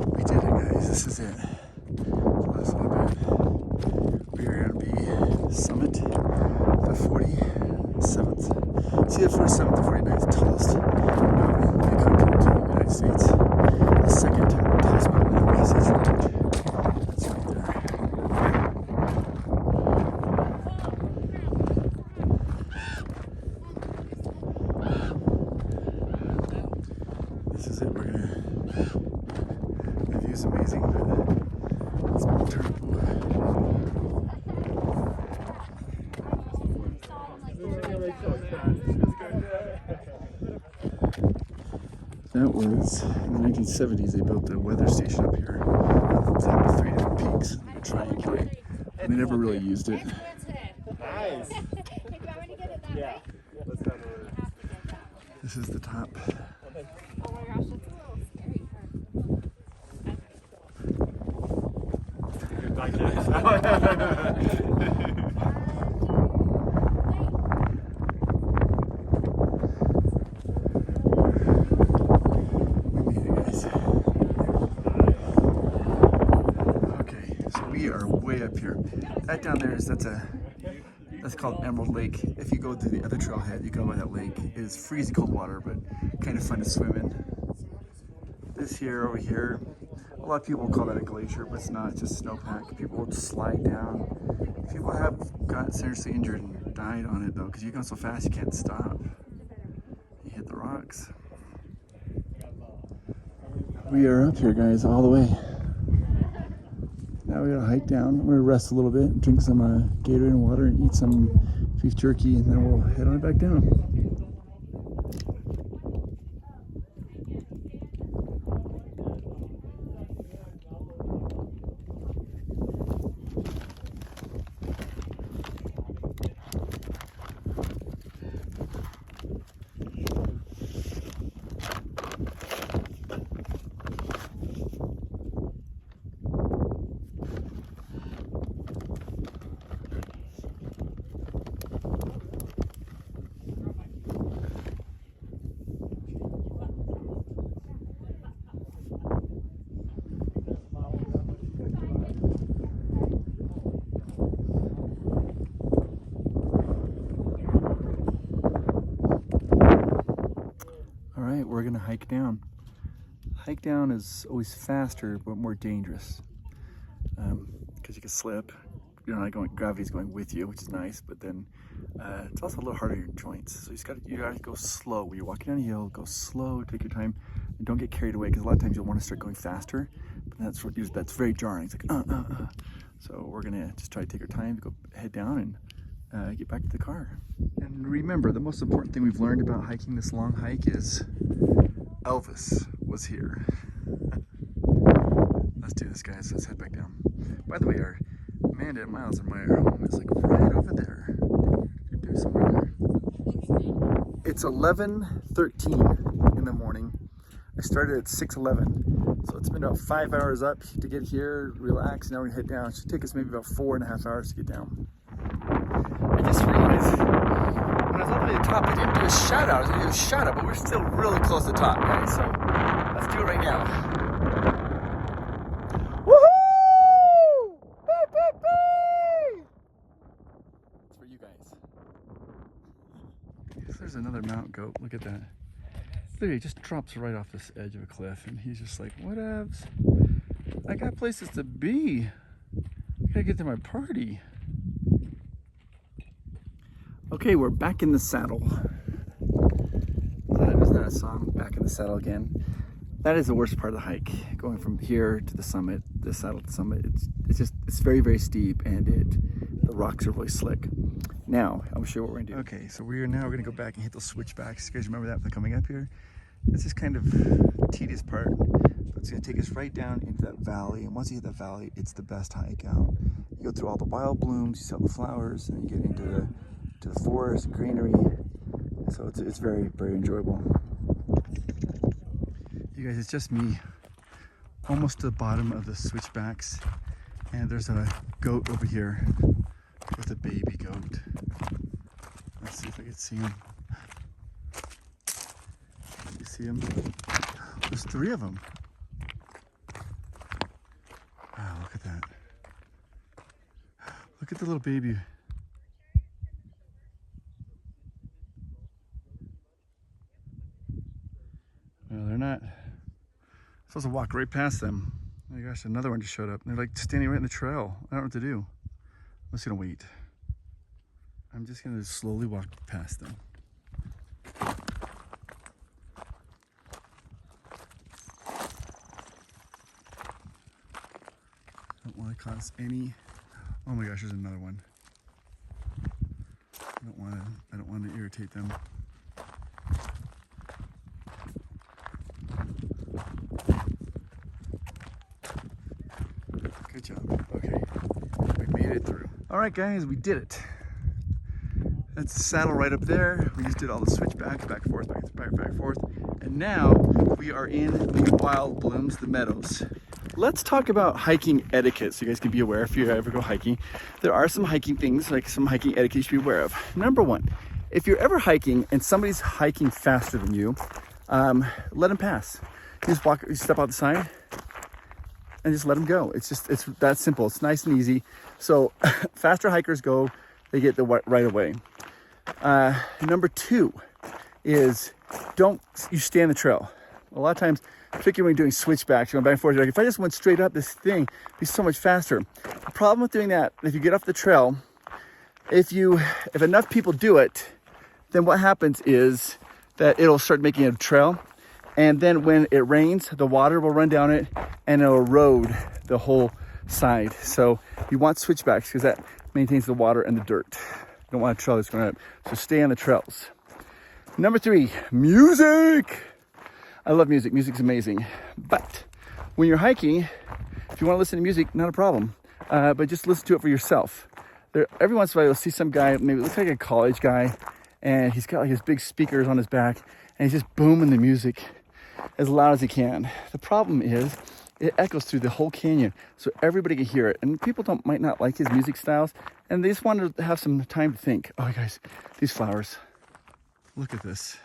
We did it, guys. This is it. Last little bit. We are going to be summit, the 47th. See, the 47th, the 49th tallest mountain in the continent of the United States. The second tallest mountain in West Disneyland. That's right there. This is it. We're gonna. The view's amazing, but it's been terrible. That was in the 1970s. They built a weather station up here. It had 3 different peaks, triangulate, and they never really used it. Nice. Yeah. Let's have This is the top. Oh my gosh, that's a little scary. We made it, guys. Okay, so we are way up here. That down there is that's called Emerald Lake. If you go to the other trailhead, you go by that lake. It is freezing cold water, but kind of fun to swim in. This here, over here, a lot of people call that a glacier, but it's not. It's just snowpack. People will slide down. People have gotten seriously injured and died on it though, because you go so fast you can't stop. You hit the rocks. We are up here, guys, all the way. now we gotta hike down. I'm gonna rest a little bit, drink some Gatorade and water, and eat some beef jerky, and then we'll head on back down. We're gonna hike down. Hike down is always faster but more dangerous because you can slip. You're not going, gravity's going with you, which is nice, but then it's also a little harder on your joints. So you gotta go slow. When you're walking down a hill, go slow, take your time, and don't get carried away, because a lot of times you'll want to start going faster, but that's very jarring. It's like So we're gonna just try to take our time, go head down, and get back to the car. And remember, the most important thing we've learned about hiking this long hike is Elvis was here. Let's do this, guys. Let's head back down. By the way, our mandated miles and Meyer home is like right over there. There's somewhere there. It's 11:13 in the morning. I started at 6:11, so it's been about 5 hours up to get here, relax. Now we're gonna head down. It should take us maybe about 4.5 hours to get down. I just realized when I was all the way to the top, I didn't do a shout out. I was gonna do a shout out, but we're still really close to the top, guys. So let's do it right now. Woohoo! Beep, beep, beep! It's for you guys. There's another mountain goat. Look at that. Literally, he just drops right off this edge of a cliff, and he's just like, "Whatevs? I got places to be. I gotta get to my party." Okay, we're back in the saddle. Isn't that a song? Back in the saddle again. That is the worst part of the hike. Going from here to the summit, the saddle to the summit. It's very, very steep, and the rocks are really slick. Now, I'll show you what we're gonna do. Okay, so we're gonna go back and hit those switchbacks. You guys remember that from coming up here? This is kind of the tedious part, but it's gonna take us right down into that valley. And once you hit that valley, it's the best hike out. You go through all the wild blooms, you see all the flowers, and you get into the forest, greenery. So it's very, very enjoyable. You guys, it's just me, almost to the bottom of the switchbacks, and there's a goat over here with a baby goat. Let's see if I can see him. You see him? There's 3 of them. Wow, look at that. Look at the little baby. Well, they're not. I'm supposed to walk right past them. Oh my gosh, another one just showed up. They're like standing right in the trail. I don't know what to do. I'm just gonna wait. I'm just gonna slowly walk past them. Don't want to cause any. Oh my gosh, there's another one. I don't want to irritate them. Good job. Okay, we made it through. All right, guys, we did it. That's the saddle right up there. We just did all the switchbacks, back and forth, back and forth. And now we are in the wild blooms, the meadows. Let's talk about hiking etiquette so you guys can be aware if you ever go hiking. There are some hiking things, like some hiking etiquette you should be aware of. Number one, if you're ever hiking and somebody's hiking faster than you, let them pass. You just walk, you step out the side and just let them go. It's that simple. It's nice and easy. So faster hikers go, they get the right away. Number two is you stay on the trail. A lot of times, particularly when you're doing switchbacks, you're going back and forth, you're like, if I just went straight up this thing, it'd be so much faster. The problem with doing that, if you get off the trail, if enough people do it, then what happens is that it'll start making a trail. And then when it rains, the water will run down it and it'll erode the whole side. So you want switchbacks because that maintains the water and the dirt. You don't want a trail that's going up. So stay on the trails. Number 3, music. I love music. Music's amazing. But when you're hiking, if you want to listen to music, not a problem. But just listen to it for yourself. Every once in a while, you'll see some guy, maybe it looks like a college guy, and he's got like his big speakers on his back, and he's just booming the music as loud as he can. The problem is, it echoes through the whole canyon, so everybody can hear it. And people might not like his music styles, and they just want to have some time to think. Oh, guys, these flowers. Look at this.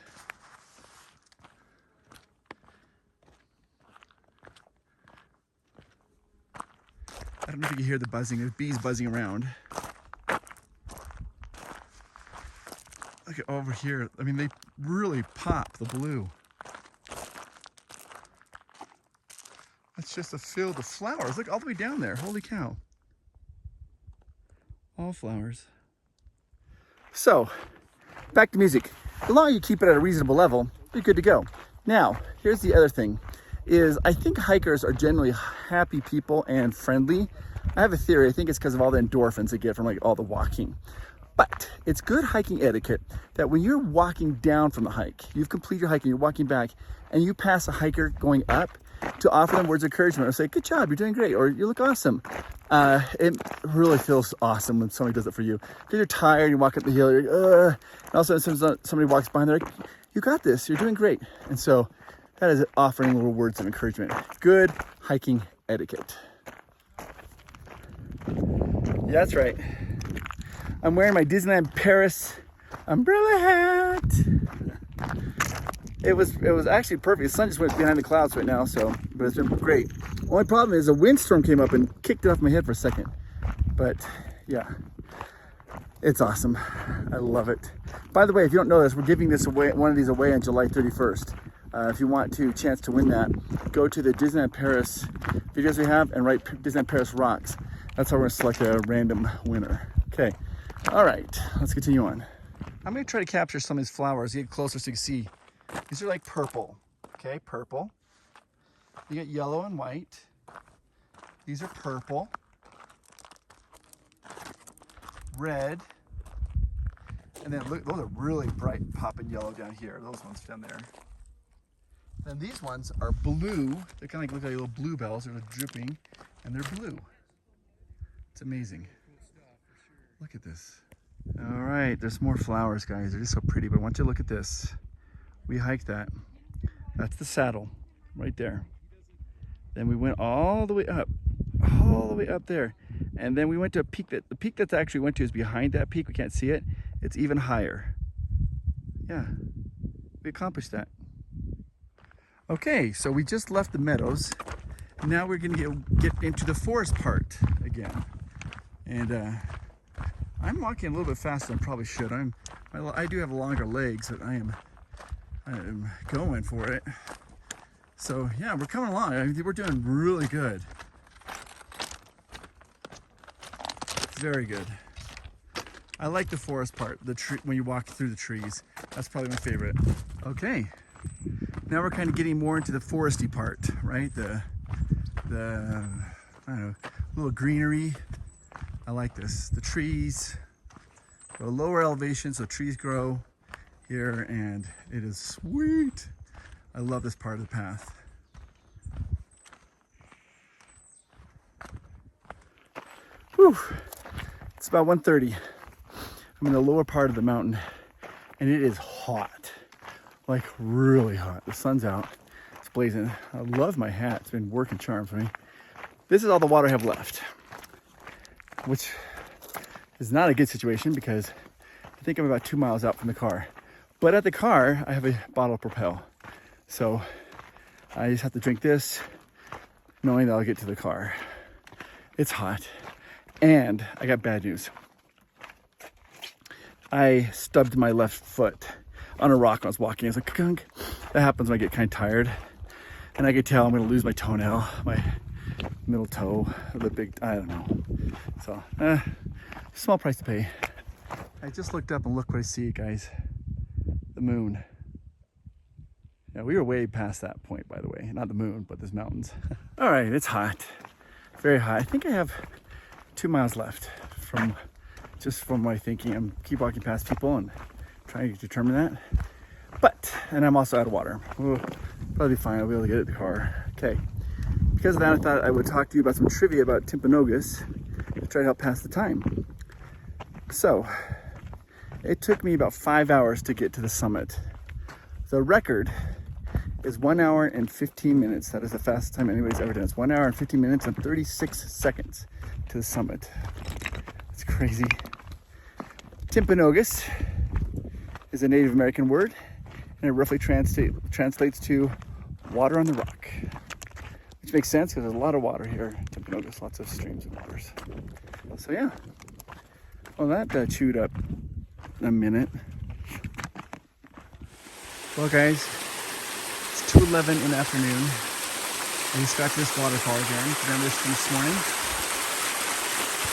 I don't know if you can hear the buzzing. There's bees buzzing around. Look at over here. I mean, they really pop the blue. It's just a field of flowers. Look all the way down there. Holy cow. All flowers. So, back to music. The longer you keep it at a reasonable level, you're good to go. Now, here's the other thing, is I think hikers are generally happy people and friendly. I have a theory. I think it's because of all the endorphins they get from like all the walking. But it's good hiking etiquette that when you're walking down from the hike, you've completed your hike and you're walking back, and you pass a hiker going up, to offer them words of encouragement or say, good job, you're doing great, or you look awesome. It really feels awesome when somebody does it for you. Because you're tired, you walk up the hill, you're like, and all of a sudden somebody walks by and they're like, you got this, you're doing great. And so that is offering little words of encouragement. Good hiking etiquette. Yeah, that's right. I'm wearing my Disneyland Paris umbrella hat. It was actually perfect. The sun just went behind the clouds right now, but it's been great. Only problem is a windstorm came up and kicked it off my head for a second. But yeah, it's awesome. I love it. By the way, if you don't know this, we're giving this away, one of these away on July 31st. If you want to chance to win that, go to the Disneyland Paris videos we have and write Disneyland Paris Rocks. That's how we're gonna select a random winner. Okay, all right, let's continue on. I'm gonna try to capture some of these flowers, get closer so you can see. These are like purple, okay, purple. You get yellow and white. These are purple, red, and then look, those are really bright popping yellow down here, those ones down there. Then these ones are blue. They kind of look like little bluebells, they're drooping, and they're blue. It's amazing. Look at this. All right, there's more flowers, guys. They're just so pretty, but I want you to look at this. We hiked that. That's the saddle right there. Then we went all the way up there. And then we went to a peak the peak that's actually went to is behind that peak. We can't see it. It's even higher. Yeah, we accomplished that. Okay, so we just left the meadows. Now we're gonna get into the forest part again. And I'm walking a little bit faster than I probably should. I do have longer legs, but I am going for it. So yeah, we're coming along. I mean, we're doing really good. Very good. I like the forest part, the tree when you walk through the trees. That's probably my favorite. Okay, now we're kind of getting more into the foresty part, right? The I don't know, little greenery. I like this. The trees go lower elevation, so trees grow here, and it is sweet. I love this part of the path. Whew. It's about 1:30. I'm in the lower part of the mountain, and it is hot, like really hot. The sun's out, it's blazing. I love my hat, it's been working charms for me. This is all the water I have left, which is not a good situation because I think I'm about 2 miles out from the car. But at the car, I have a bottle of Propel. So I just have to drink this, knowing that I'll get to the car. It's hot. And I got bad news. I stubbed my left foot on a rock when I was walking. I was like, gunk. That happens when I get kind of tired. And I could tell I'm gonna lose my toenail, my middle toe, the big, I don't know. So, small price to pay. I just looked up and look what I see, guys. The moon. Yeah, we were way past that point, by the way. Not the moon, but these mountains. All right, it's hot. very hot. I think I have 2 miles left from my thinking. I'm keep walking past people and trying to determine that. And I'm also out of water. We'll probably be fine. I'll be able to get it in the car. Okay. Because of that, I thought I would talk to you about some trivia about Timpanogos to try to help pass the time. So, it took me about 5 hours to get to the summit. The record is 1 hour and 15 minutes. That is the fastest time anybody's ever done. It's 1 hour and 15 minutes and 36 seconds to the summit. It's crazy. Timpanogos is a Native American word, and it roughly translates to water on the rock. Which makes sense because there's a lot of water here. Timpanogos, lots of streams and waters. So yeah. Well, that chewed up a minute. Well, guys, it's 2:11 in the afternoon. I just got to this waterfall again. Remember this from this morning?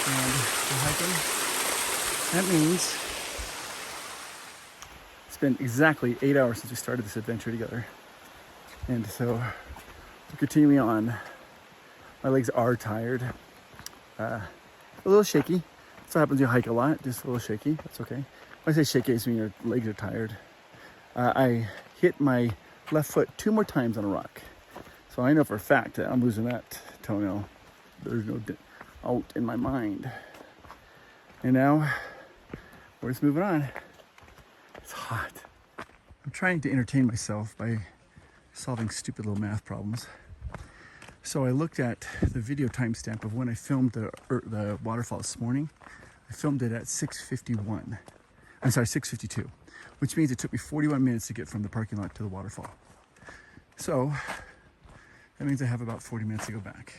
And we're hiking. That means it's been exactly 8 hours since we started this adventure together. And so we're continuing on. My legs are tired. A little shaky. That's what happens when you hike a lot, just a little shaky. That's okay. When I say shaky, I mean your legs are tired. I hit my left foot 2 more times on a rock. So I know for a fact that I'm losing that toenail. There's no doubt in my mind. And now we're just moving on. It's hot. I'm trying to entertain myself by solving stupid little math problems. So I looked at the video timestamp of when I filmed the waterfall this morning. I filmed it at 6:51. I'm sorry, 6:52, which means it took me 41 minutes to get from the parking lot to the waterfall. So that means I have about 40 minutes to go back,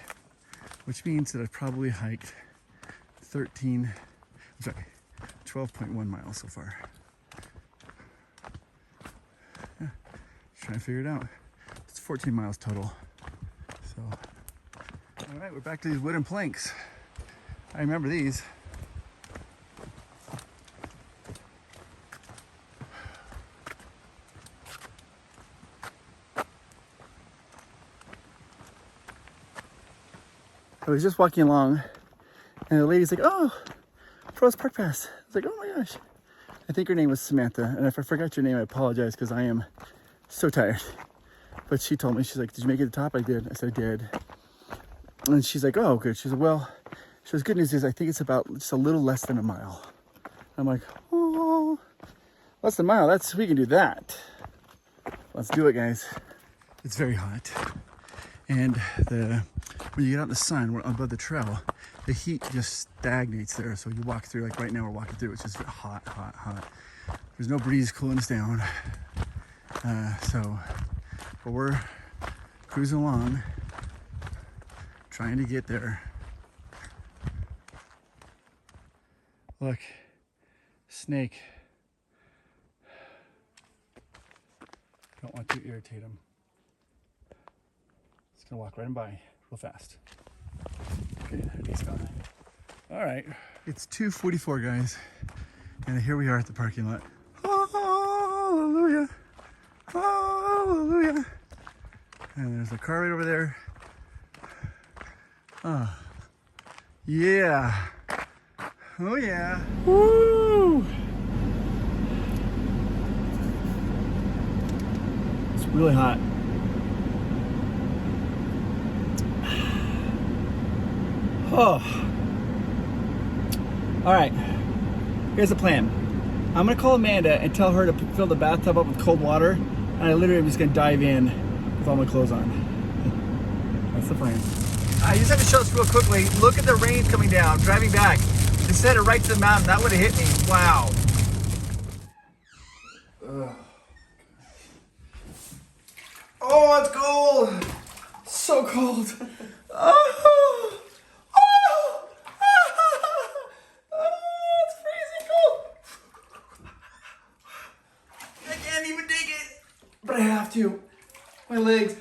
which means that I've probably hiked 12.1 miles so far. Yeah, just trying to figure it out. It's 14 miles total. So, all right, we're back to these wooden planks. I remember these. I was just walking along, and the lady's like, "Oh, Provost Park Pass." I was like, "Oh my gosh." I think her name was Samantha, and if I forgot your name, I apologize because I am so tired. But she told me, she's like, "Did you make it to the top?" I did. I said, "I did." And she's like, "Oh, good." She said, "Well," she says, "Good news is I think it's about just a little less than a mile." I'm like, "Oh, less than a mile, we can do that." Let's do it, guys. It's very hot. And when you get out in the sun, we're above the trail, the heat just stagnates there. So you walk through, like right now we're walking through, it's just hot, hot, hot. There's no breeze cooling us down. But we're cruising along, trying to get there. Look, snake. Don't want to irritate him. Just gonna walk right by real fast. Okay, he's gone. All right, it's 2:44, guys, and here we are at the parking lot. Hallelujah, hallelujah. And there's a car right over there. Oh, yeah. Oh yeah. Woo! It's really hot. Oh. All right. Here's the plan. I'm gonna call Amanda and tell her to fill the bathtub up with cold water, and I literally am just gonna dive in with all my clothes on. That's the plan. I just have to show this real quickly. Look at the rain coming down. Driving back, they set it right to the mountain. That would have hit me. Wow. Ugh. Oh, it's cold. So cold. Oh. It's freezing cold. I can't even dig it, but I have to. My legs.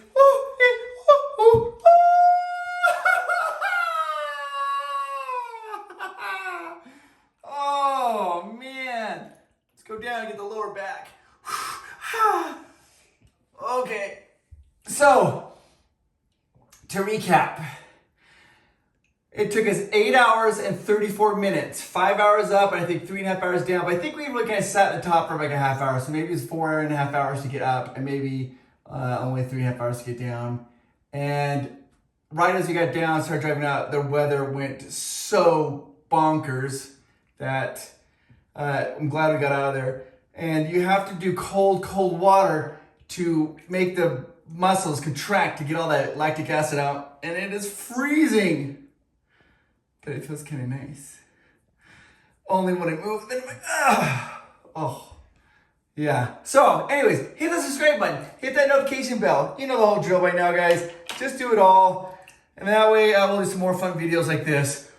Oh man. Let's go down and get the lower back. Okay. So, to recap, It took us 8 hours and 34 minutes. 5 hours up, and I think 3.5 hours down. But I think we really kind of sat at the top for like a half hour. So maybe it was 4.5 hours to get up, and maybe only 3.5 hours to get down. And right as we got down, started driving out, the weather went so bonkers that I'm glad we got out of there. And you have to do cold water to make the muscles contract to get all that lactic acid out. And it is freezing. But it feels kind of nice. Only when I move, then I'm like, ah. Oh. Yeah. So, anyways, hit the subscribe button. Hit that notification bell. You know the whole drill by now, guys. Just do it all. And that way, we'll do some more fun videos like this